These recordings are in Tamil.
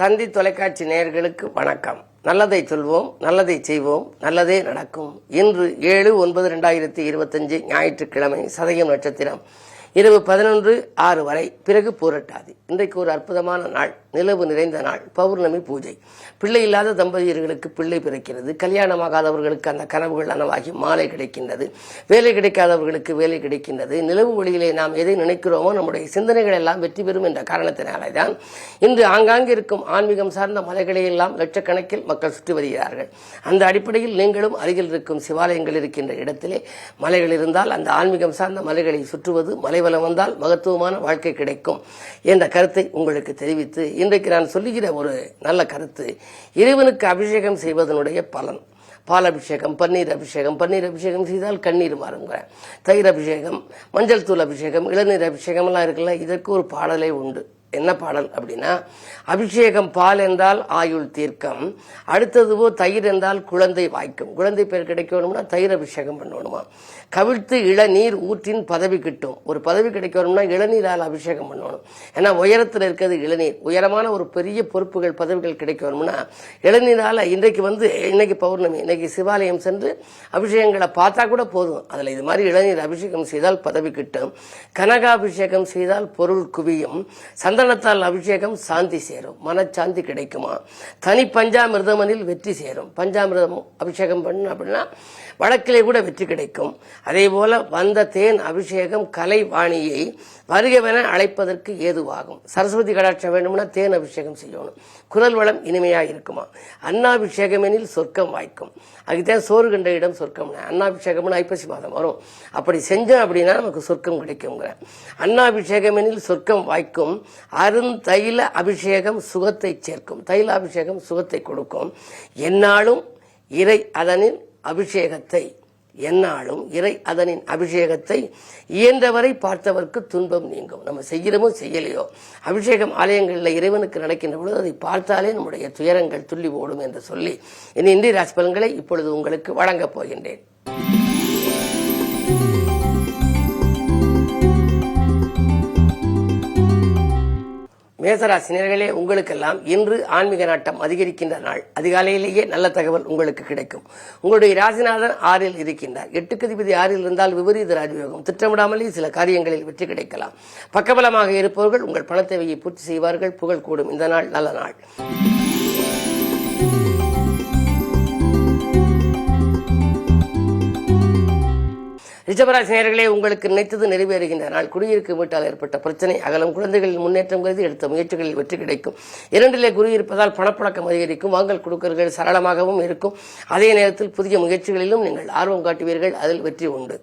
தந்தி தொலைக்காட்சி நேயர்களுக்கு வணக்கம். நல்லதை சொல்வோம், நல்லதை செய்வோம், நல்லதே நடக்கும். இன்று 7/9/2025 ஞாயிற்றுக்கிழமை, சதயம் நட்சத்திரம், இரவு 11:06 வரை, பிறகு பூரட்டாதி. இன்றைக்கு ஒரு அற்புதமான நாள், நிலவு நிறைந்த நாள், பௌர்ணமி பூஜை. பிள்ளை இல்லாத தம்பதியர்களுக்கு பிள்ளை பிறக்கிறது. கல்யாணமாகாதவர்களுக்கு அந்த கனவுகள் நனவாகி மாலை கிடைக்கின்றது. வேலை கிடைக்காதவர்களுக்கு வேலை கிடைக்கின்றது. நிலவு ஒளியிலே நாம் எதை நினைக்கிறோமோ நம்முடைய சிந்தனைகள் எல்லாம் வெற்றி பெறும் என்ற காரணத்தினாலே தான் இன்று ஆங்காங்கே இருக்கும் ஆன்மீகம் சார்ந்த மலைகளை எல்லாம் லட்சக்கணக்கில் மக்கள் சுற்றி வருகிறார்கள். அந்த அடிப்படையில் நீங்களும் அருகில் இருக்கும் சிவாலயங்கள் இருக்கின்ற இடத்திலே மலைகள் இருந்தால் அந்த ஆன்மீகம் சார்ந்த மலைகளை சுற்றுவது, மலைவலம் வந்தால் மகத்துவமான வாழ்க்கை கிடைக்கும் என்ற கருத்தை உங்களுக்கு தெரிவித்து, இன்றைக்கு நான் சொல்லுகிற ஒரு நல்ல கருத்து, இறைவனுக்கு அபிஷேகம் செய்வதனுடைய பலன். பால் அபிஷேகம், பன்னீர் அபிஷேகம், பன்னீர் அபிஷேகம் செய்தால் கண்ணீர் மாறுங்க. தயிர் அபிஷேகம், மஞ்சள் தூள் அபிஷேகம், இளநீர் அபிஷேகம் எல்லாம் இருக்குல்ல, இதற்கு ஒரு பாடலே உண்டு. என்ன பாடல் அப்படின்னா, அபிஷேகம் பால் என்றால் ஆயுள் தீர்க்கம், அடுத்ததுவோ தயிர் என்றால் குழந்தை வாய்க்கும். குழந்தை பேர் கிடைக்கணும்னா தயிர் அபிஷேகம் பண்ணணுமா. கவிழ்த்து இளநீர் ஊற்றின் பதவி கிட்டும். ஒரு பதவி கிடைக்கணும்னா இளநீரால் அபிஷேகம் பண்ணணும். ஏன்னா உயரத்தில் இருக்கிறது இளநீர். உயரமான ஒரு பெரிய பொறுப்புகள், பதவிகள் கிடைக்கணும்னா இளநீரால இன்னைக்கு பௌர்ணமி, இன்னைக்கு சிவாலயம் சென்று அபிஷேகங்களை பார்த்தா கூட போதும். அதுல இது மாதிரி இளநீர் அபிஷேகம் செய்தால் பதவி கிட்டும். கனகாபிஷேகம் செய்தால் பொருள் குவியும். சந்தனத்தால் அபிஷேகம் சாந்தி சேரும், மனச்சாந்தி கிடைக்குமா. தனி பஞ்சாமிர்தமனில் வெற்றி சேரும். பஞ்சாமிர்தம் அபிஷேகம் பண்ண அப்படின்னா வழக்கிலே கூட வெற்றி கிடைக்கும். அதே போல வந்த தேன் அபிஷேகம் கலை வாணியை வருகவென அழைப்பதற்கு ஏதுவாகும். சரஸ்வதி கடாட்சம் வேண்டும்னா தேன் அபிஷேகம் செய்யணும். குரல் வளம் இனிமையாக இருக்குமா. அன்னாபிஷேகம் எனில் சொர்க்கம் வாய்க்கும். அதுக்குதான் சோறு கண்ட இடம் சொர்க்கம். அன்னாபிஷேகம்னு ஐப்பசி மாதம் வரும். அப்படி செஞ்சோம் அப்படின்னா நமக்கு சொர்க்கம் கிடைக்குங்கிற. அன்னாபிஷேகம் எனில் சொர்க்கம் வாய்க்கும். அருந்தைல அபிஷேகம் சுகத்தை சேர்க்கும். தைல அபிஷேகம் சுகத்தை கொடுக்கும். எந்நாளும் இறை அதனின் அபிஷேகத்தை இயன்றவரை பார்த்தவர்க்கு துன்பம் நீங்கும். நம்ம செய்கிறமோ செய்யலையோ, அபிஷேகம் ஆலயங்களில் இறைவனுக்கு நடக்கின்ற பொழுது அதை பார்த்தாலே நம்முடைய துயரங்கள் துள்ளி ஓடும் என்று சொல்லி இன்றைய ராசி பலன்களை இப்பொழுது உங்களுக்கு வழங்கப் போகின்றேன். மேசராசினியர்களே, உங்களுக்கெல்லாம் இன்று ஆன்மீக நாட்டம் அதிகரிக்கின்ற நாள். அதிகாலையிலேயே நல்ல தகவல் உங்களுக்கு கிடைக்கும். உங்களுடைய ராசிநாதன் 6ல் இருக்கின்றார். 8க்கு அதிபதி 6ல் இருந்தால் விபரீத ராஜயோகம். திட்டமிடாமலே சில காரியங்களில் வெற்றி கிடைக்கலாம். பக்கபலமாக இருப்பவர்கள் உங்கள் பணத்தேவையை பூர்த்தி செய்வார்கள். புகழ் கூடும். இந்த நாள் நல்ல நாள். ரிஷபராசினியர்களே, உங்களுக்கு நினைத்தது நிறைவேறுகின்ற நாள். குடியிருக்கும் வீட்டால் ஏற்பட்ட பிரச்சனை அகலம். குழந்தைகளின் முன்னேற்றம் கருதி எடுத்த முயற்சிகளில் வெற்றி கிடைக்கும். 2லே குரு இருப்பதால் பணப்பழக்கம் அதிகரிக்கும். வாங்கல் கொடுக்கல்கள் சரளமாகவும் இருக்கும். அதே நேரத்தில் புதிய முயற்சிகளிலும் நீங்கள் ஆர்வம் காட்டுவீர்கள். அதில் வெற்றி உண்டு.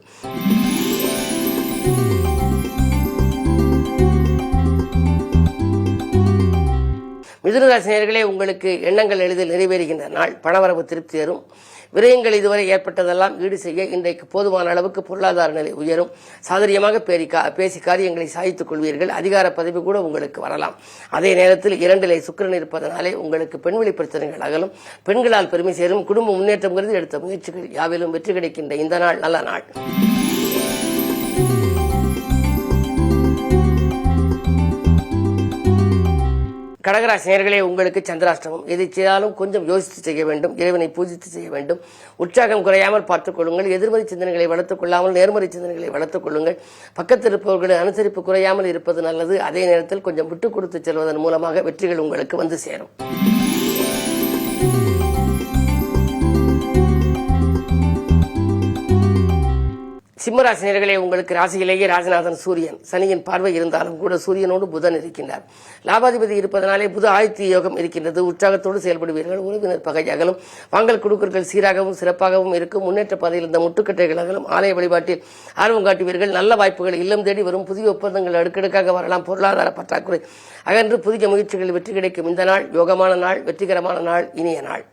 மிதுனராசினியர்களே, உங்களுக்கு எண்ணங்கள் எளிதில் நிறைவேறுகின்ற நாள். பணவரவு திருப்தி தரும். விரயங்கள் இதுவரை ஏற்பட்டதெல்லாம் ஈடு செய்ய இன்றைக்கு போதுமான அளவுக்கு பொருளாதார நிலை உயரும். சாதுரியமாக பேசி காரியங்களை சாதித்துக் கொள்வீர்கள். அதிகார பதவி கூட உங்களுக்கு வரலாம். அதே நேரத்தில் 2லே சுக்கிரன் இருப்பதனாலே உங்களுக்கு பெண்வெளி பிரச்சனைகள் அகலும். பெண்களால் பெருமை சேரும். குடும்ப முன்னேற்றம் கருதி எடுத்த முயற்சிகள் யாவிலும் வெற்றி கிடைக்கின்ற இந்த நாள் நல்ல நாள். கடகராசினியர்களே, உங்களுக்கு சந்திராஷ்டமம். எதை செய்தாலும் கொஞ்சம் யோசித்து செய்ய வேண்டும். இறைவனை பூஜித்து செய்ய வேண்டும். உற்சாகம் குறையாமல் பார்த்துக் கொள்ளுங்கள். எதிர்மறை சிந்தனைகளை வளர்த்துக் கொள்ளாமல் நேர்மறை சிந்தனைகளை வளர்த்துக் கொள்ளுங்கள். பக்கத்தில் இருப்பவர்களின் அனுசரிப்பு குறையாமல் இருப்பது நல்லது. அதே நேரத்தில் கொஞ்சம் விட்டுக் கொடுத்து செல்வதன் மூலமாக வெற்றிகள் உங்களுக்கு வந்து சேரும். சிம்மராசினியர்களே, உங்களுக்கு ராசியிலேயே ராஜநாதன் சூரியன். சனியின் பார்வை இருந்தாலும் கூட சூரியனோடு புதன் இருக்கின்றார். லாபாதிபதி இருப்பதனாலே புத ஆதித்ய யோகம் இருக்கின்றது. உற்சாகத்தோடு செயல்படுவீர்கள். உறவினர் பகை அகலும். வாங்கல் கொடுக்கல்கள் சீராகவும் சிறப்பாகவும் இருக்கும். முன்னேற்ற பாதையில் இருந்த முட்டுக்கட்டைகள் அகலும். ஆலய வழிபாட்டில் ஆர்வம் காட்டுவீர்கள். நல்ல வாய்ப்புகள் இல்லம் தேடி வரும். புதிய ஒப்பந்தங்கள் அடுக்கடுக்காக வரலாம். பொருளாதார பற்றாக்குறை அகன்று புதிய முயற்சிகள் வெற்றி கிடைக்கும். இந்த நாள் யோகமான நாள், வெற்றிகரமான நாள், இனிய நாள்.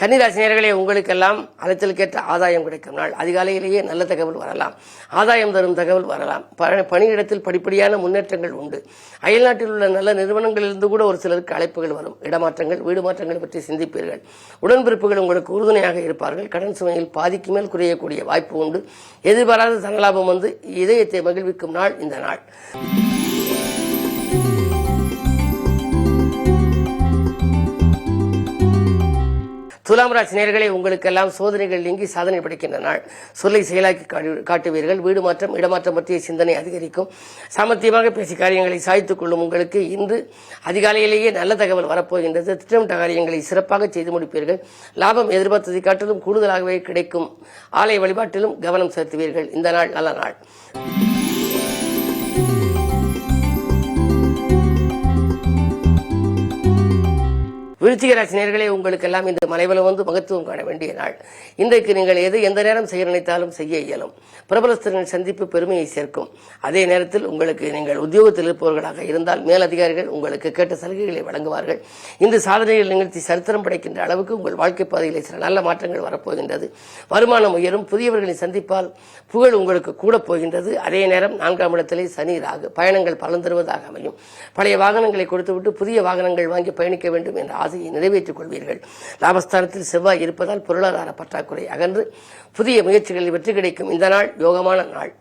கன்னிராசினியர்களே, உங்களுக்கெல்லாம் அலைச்சலுக்கேற்ற ஆதாயம் கிடைக்கும் நாள். அதிகாலையிலேயே நல்ல தகவல் வரலாம், ஆதாயம் தரும் தகவல் வரலாம். பணியிடத்தில் படிப்படியான முன்னேற்றங்கள் உண்டு. அயல்நாட்டில் உள்ள நல்ல நிறுவனங்களிலிருந்து கூட ஒரு சிலருக்கு அழைப்புகள் வரும். இடமாற்றங்கள், வீடு மாற்றங்கள் பற்றி சிந்திப்பீர்கள். உடன்பிறப்புகள் உங்களுக்கு உறுதுணையாக இருப்பார்கள். கடன் சுமையில் பாதிக்கு மேல் குறையக்கூடிய வாய்ப்பு உண்டு. எதிர்பாராத தனலாபம் வந்து இதயத்தை மகிழ்விக்கும் நாள் இந்த நாள். துலாம் ராசி நேயர்களே, உங்களுக்கெல்லாம் சோதனைகள் நீங்கி சாதனை படைக்கின்ற நாள். சொல்லை செயலாக்கி காட்டுவீர்கள். வீடு மாற்றம், இடமாற்றம் பற்றிய சிந்தனை அதிகரிக்கும். சாமர்த்தியமாக பேசி காரியங்களை சாய்த்துக் கொள்ளும் உங்களுக்கு இன்று அதிகாலையிலேயே நல்ல தகவல் வரப்போகின்றது. திட்டமிட்ட காரியங்களை சிறப்பாக செய்து முடிப்பீர்கள். லாபம் எதிர்பார்த்ததை காட்டிலும் கூடுதலாகவே கிடைக்கும். ஆலய வழிபாட்டிலும் கவனம் செலுத்துவீர்கள். இந்த நாள் நல்ல நாள். விருச்சிக ராசி நேயர்களே, உங்களுக்கெல்லாம் இந்த மலைவலம் வந்து மகத்துவம் காண வேண்டிய நாள். இன்றைக்கு நீங்கள் எந்த நேரம் செய்ய நினைத்தாலும் செய்ய இயலும். பிரபலஸ்தரின் சந்திப்பு பெருமையை சேர்க்கும். அதே நேரத்தில் உங்களுக்கு நீங்கள் உத்தியோகத்தில் இருப்பவர்களாக இருந்தால் மேலதிகாரிகள் உங்களுக்கு கேட்ட சலுகைகளை வழங்குவார்கள். இந்த சாதனைகள் நிகழ்ச்சி சரித்திரம் படைக்கின்ற அளவுக்கு உங்கள் வாழ்க்கை பாதையில் சில நல்ல மாற்றங்கள் வரப்போகின்றது. வருமானம் உயரும். புதியவர்களின் சந்திப்பால் புகழ் உங்களுக்கு கூட போகின்றது. அதே நேரம் 4ஆம் இடத்திலே சனி ராகு. பயணங்கள் பலன் தருவதாக அமையும். பழைய வாகனங்களை கொடுத்துவிட்டு புதிய வாகனங்கள் வாங்கி பயணிக்க வேண்டும் என்ற ஆசையை நிறைவேற்றிக் கொள்வீர்கள். லாபஸ்தானத்தில் செவ்வாய் இருப்பதால் பொருளாதார பற்றாக்குறை அகன்று புதிய முயற்சிகளில் வெற்றி கிடைக்கும். இந்த நாள் யோகமான நாள்.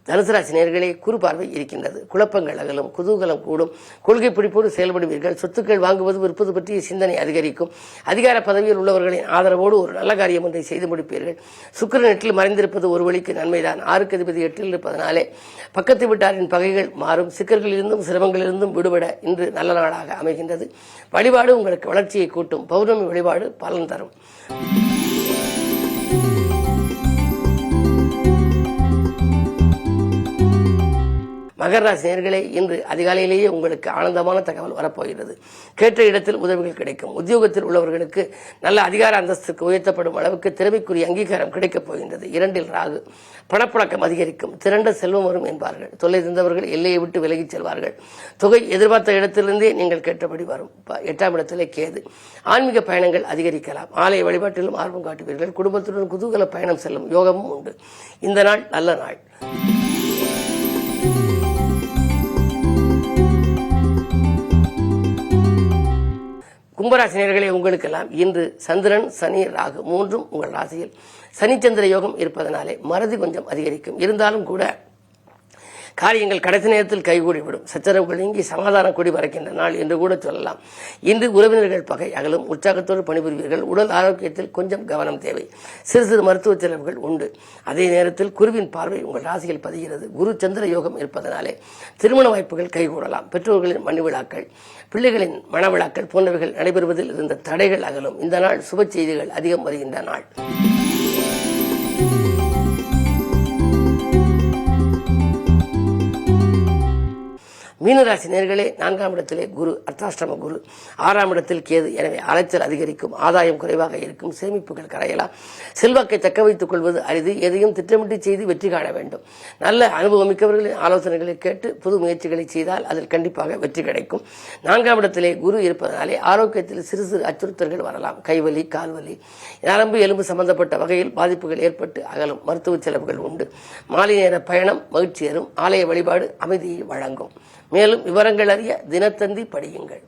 தனுசு ராசி நேயர்களே, குறு பார்வை இருக்கின்றது. குழப்பங்கள் அகலும், குதூகலம் கூடும். கொள்கை பிடிப்போடு செயல்படுவீர்கள். சொத்துக்கள் வாங்குவது விற்பது பற்றிய சிந்தனை அதிகரிக்கும். அதிகார பதவியில் உள்ளவர்களின் ஆதரவோடு ஒரு நல்ல காரியம் ஒன்றை செய்து முடிப்பீர்கள். சுக்கிரன் 8ல் மறைந்திருப்பது ஒரு வழிக்கு நன்மைதான். 6க்கு அதிபதி 8ல் இருப்பதனாலே பக்கத்து வீட்டாரின் பகைகள் மாறும். சிக்கல்களிலிருந்தும் சிரமங்களிலிருந்தும் விடுபட இன்று நல்ல நாளாக அமைகின்றது. வழிபாடு உங்களுக்கு வளர்ச்சியை கூட்டும். பௌர்ணமி வழிபாடு பலன் தரும். மகர ராசி நேயர்களே, இன்று அதிகாலையிலேயே உங்களுக்கு ஆனந்தமான தகவல் வரப்போகிறது. கேட்ட இடத்தில் உதவிகள் கிடைக்கும். உத்தியோகத்தில் உள்ளவர்களுக்கு நல்ல அதிகார அந்தஸ்துக்கு உயர்த்தப்படும் அளவுக்கு திறமைக்குரிய அங்கீகாரம் கிடைக்கப் போகின்றது. 2ல் ராகு. பணப்புழக்கம் அதிகரிக்கும். திரண்ட செல்வம் வரும் என்பார்கள். தொல்லை தந்தவர்கள் எல்லையை விட்டு விலகிச் செல்வார்கள். தொகை எதிர்பார்த்த இடத்திலிருந்தே நீங்கள் கேட்டபடி வரும். 8ஆம் இடத்திலே கேது. ஆன்மீக பயணங்கள் அதிகரிக்கலாம். ஆலய வழிபாட்டிலும் ஆர்வம் காட்டுவீர்கள். குடும்பத்துடன் குதூகல பயணம் செல்லும் யோகமும் உண்டு. இந்த நாள் நல்ல நாள். கும்பராசினியர்களே, உங்களுக்கெல்லாம் இன்று சந்திரன் சனி ராகு 3ம் உங்கள் ராசியில் சனிச்சந்திர யோகம் இருப்பதனாலே மறதி கொஞ்சம் அதிகரிக்கும். இருந்தாலும் கூட காரியங்கள் கடைசி நேரத்தில் கைகூடிவிடும். சச்சரவுகள் நீங்கி சமாதான கொடி பறக்கின்ற நாள் என்று கூட சொல்லலாம். இன்று உறவினர்கள் பகை அகலும். உற்சாகத்தோடு பணிபுரிவீர்கள். உடல் ஆரோக்கியத்தில் கொஞ்சம் கவனம் தேவை. சிறு சிறு மருத்துவ செலவுகள் உண்டு. அதே நேரத்தில் குருவின் பார்வை உங்கள் ராசியில் பதிகிறது. குரு சந்திர யோகம் இருப்பதனாலே திருமண வாய்ப்புகள் கைகூடலாம். பெற்றோர்களின் மணி விழாக்கள், பிள்ளைகளின் மனவிழாக்கள் போன்றவைகள் நடைபெறுவதில் இருந்த தடைகள் அகலும். இந்த நாள் சுப செய்திகள் அதிகம் வருகின்ற நாள். மீனராசி நேயர்களே, 4ஆம் இடத்திலே குரு அர்த்தாஷ்டம குரு, 6ஆம் இடத்தில் கேது. எனவே அலைச்சல் அதிகரிக்கும். ஆதாயம் குறைவாக இருக்கும். சேமிப்புகள் கரையலாம். செல்வாக்கை தக்க வைத்துக் கொள்வது அரிது. எதையும் திட்டமிட்டு செய்து வெற்றி காண வேண்டும். நல்ல அனுபவமிக்கவர்களின் ஆலோசனைகளை கேட்டு புது முயற்சிகளை செய்தால் அதில் கண்டிப்பாக வெற்றி கிடைக்கும். 4ஆம் இடத்திலே குரு இருப்பதனாலே ஆரோக்கியத்தில் சிறு சிறு அச்சுறுத்தல்கள் வரலாம். கைவலி, கால்வலி, நரம்பு எலும்பு சம்பந்தப்பட்ட வகையில் பாதிப்புகள் ஏற்பட்டு அகலும். மருத்துவ செலவுகள் உண்டு. மாலை நேர பயணம் மகிழ்ச்சி தரும். ஆலய வழிபாடு அமைதியை வழங்கும். மேலும் விவரங்கள் அறிய தினத்தந்தி படியுங்கள்.